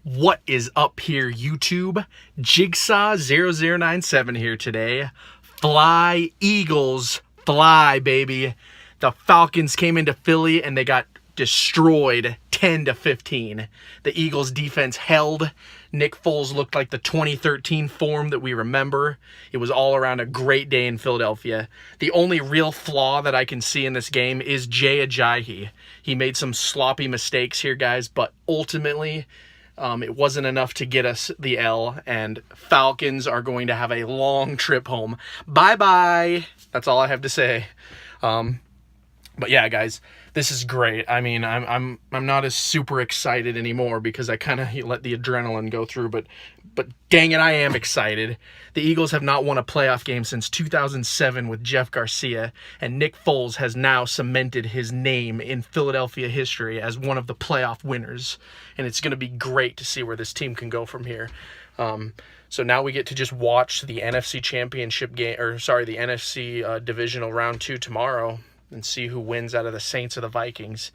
What is up here, YouTube? Jigsaw0097 here today. Fly, Eagles, fly, baby. The Falcons came into Philly and they got destroyed 10-15. The Eagles defense held. Nick Foles looked like the 2013 form that we remember. It was all around a great day in Philadelphia. The only real flaw that I can see in this game is Jay Ajayi. He made some sloppy mistakes here, guys, but ultimately it wasn't enough to get us the L, and Falcons are going to have a long trip home. Bye-bye. That's all I have to say. But yeah, guys, this is great. I mean, I'm not as super excited anymore because I kind of let the adrenaline go through, but dang it, I am excited. The Eagles have not won a playoff game since 2007 with Jeff Garcia, and Nick Foles has now cemented his name in Philadelphia history as one of the playoff winners, and it's going to be great to see where this team can go from here. So now we get to just watch the NFC Championship game, the NFC Divisional Round 2 tomorrow, and see who wins out of the Saints or the Vikings.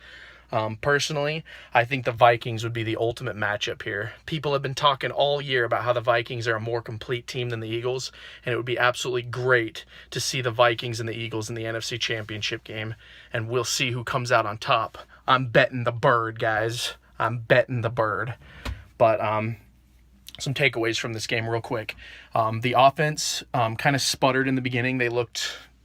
Personally, I think the Vikings would be the ultimate matchup here. People have been talking all year about how the Vikings are a more complete team than the Eagles, and it would be absolutely great to see the Vikings and the Eagles in the NFC Championship game, and we'll see who comes out on top. I'm betting the bird, guys. I'm betting the bird. But some takeaways from this game real quick. The offense kind of sputtered in the beginning. They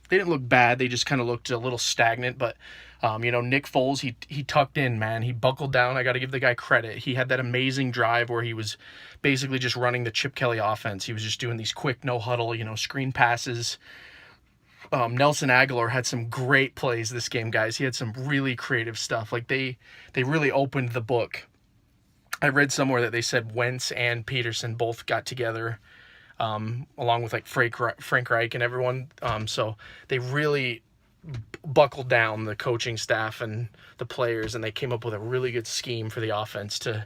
didn't look bad. They just kind of looked a little stagnant. But, Nick Foles, he tucked in, man. He buckled down. I got to give the guy credit. He had that amazing drive where he was basically just running the Chip Kelly offense. He was just doing these quick no-huddle, screen passes. Nelson Aguilar had some great plays this game, guys. He had some really creative stuff. Like, they really opened the book. I read somewhere that they said Wentz and Peterson both got together, along with like Frank Reich and everyone. So they really buckled down, the coaching staff and the players, and they came up with a really good scheme for the offense to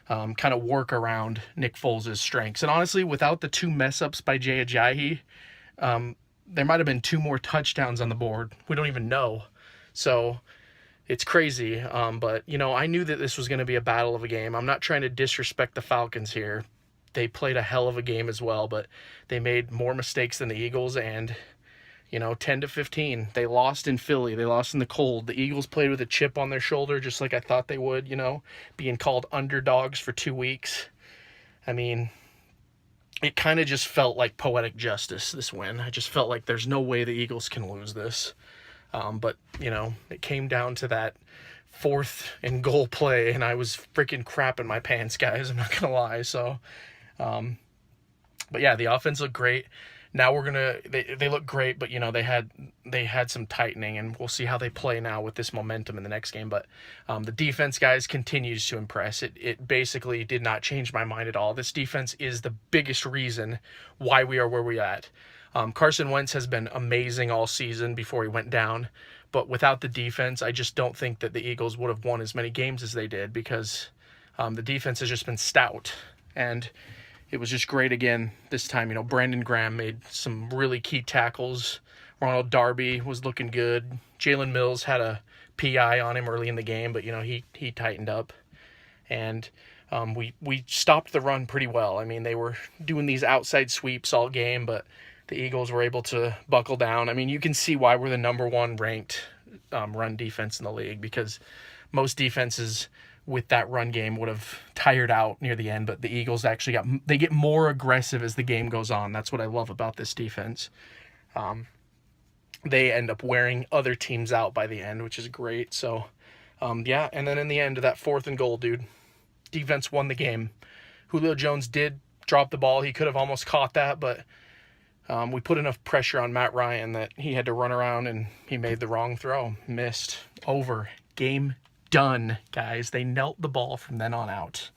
kind of work around Nick Foles' strengths. And honestly, without the two mess-ups by Jay Ajayi, there might have been 2 more touchdowns on the board. We don't even know. So it's crazy. But, I knew that this was going to be a battle of a game. I'm not trying to disrespect the Falcons here. They played a hell of a game as well, but they made more mistakes than the Eagles, and 10-15. They lost in Philly. They lost in the cold. The Eagles played with a chip on their shoulder, just like I thought they would, being called underdogs for 2 weeks. I mean, it kind of just felt like poetic justice, this win. I just felt like there's no way the Eagles can lose this. But, it came down to that 4th and goal play, and I was freaking crapping my pants, guys. I'm not going to lie. So, but yeah, the offense looked great. Now they look great, but they had some tightening, and we'll see how they play now with this momentum in the next game. But the defense, guys, continues to impress. It basically did not change my mind at all. This defense is the biggest reason why we are where we're at. Carson Wentz has been amazing all season before he went down, but without the defense, I just don't think that the Eagles would have won as many games as they did, because the defense has just been stout. And it was just great again this time. Brandon Graham made some really key tackles. Ronald Darby was looking good. Jalen Mills had a PI on him early in the game, but, he tightened up. And we stopped the run pretty well. I mean, they were doing these outside sweeps all game, but the Eagles were able to buckle down. I mean, you can see why we're the number 1 ranked run defense in the league, because most defenses with that run game would have tired out near the end, but the Eagles actually they get more aggressive as the game goes on. That's what I love about this defense. They end up wearing other teams out by the end, which is great. So, yeah, and then in the end of that 4th and goal, dude, defense won the game. Julio Jones did drop the ball. He could have almost caught that, but we put enough pressure on Matt Ryan that he had to run around, and he made the wrong throw. Missed. Over. Game done, guys. They knelt the ball from then on out,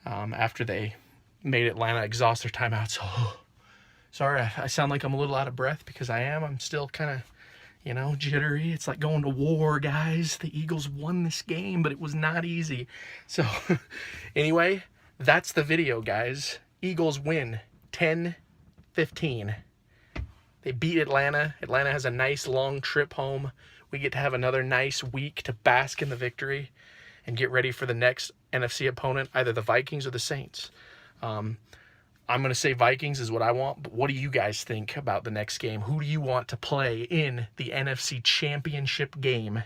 after they made Atlanta exhaust their timeouts. Oh, sorry, I sound like I'm a little out of breath, because I am. I'm still kind of, jittery. It's like going to war, guys. The Eagles won this game, but it was not easy. So, anyway, that's the video, guys. Eagles win 10-15. They beat Atlanta. Atlanta has a nice long trip home. We get to have another nice week to bask in the victory. and get ready for the next NFC opponent, either the Vikings or the Saints. I'm going to say Vikings is what I want, but what do you guys think about the next game? Who do you want to play in the NFC Championship game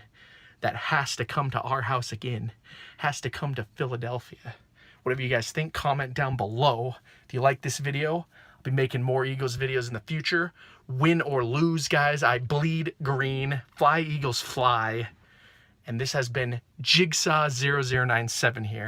that has to come to our house again, has to come to Philadelphia? Whatever you guys think, comment down below. If you like this video, I'll be making more Eagles videos in the future. Win or lose, guys, I bleed green. Fly, Eagles, fly. And this has been Jigsaw0097 here.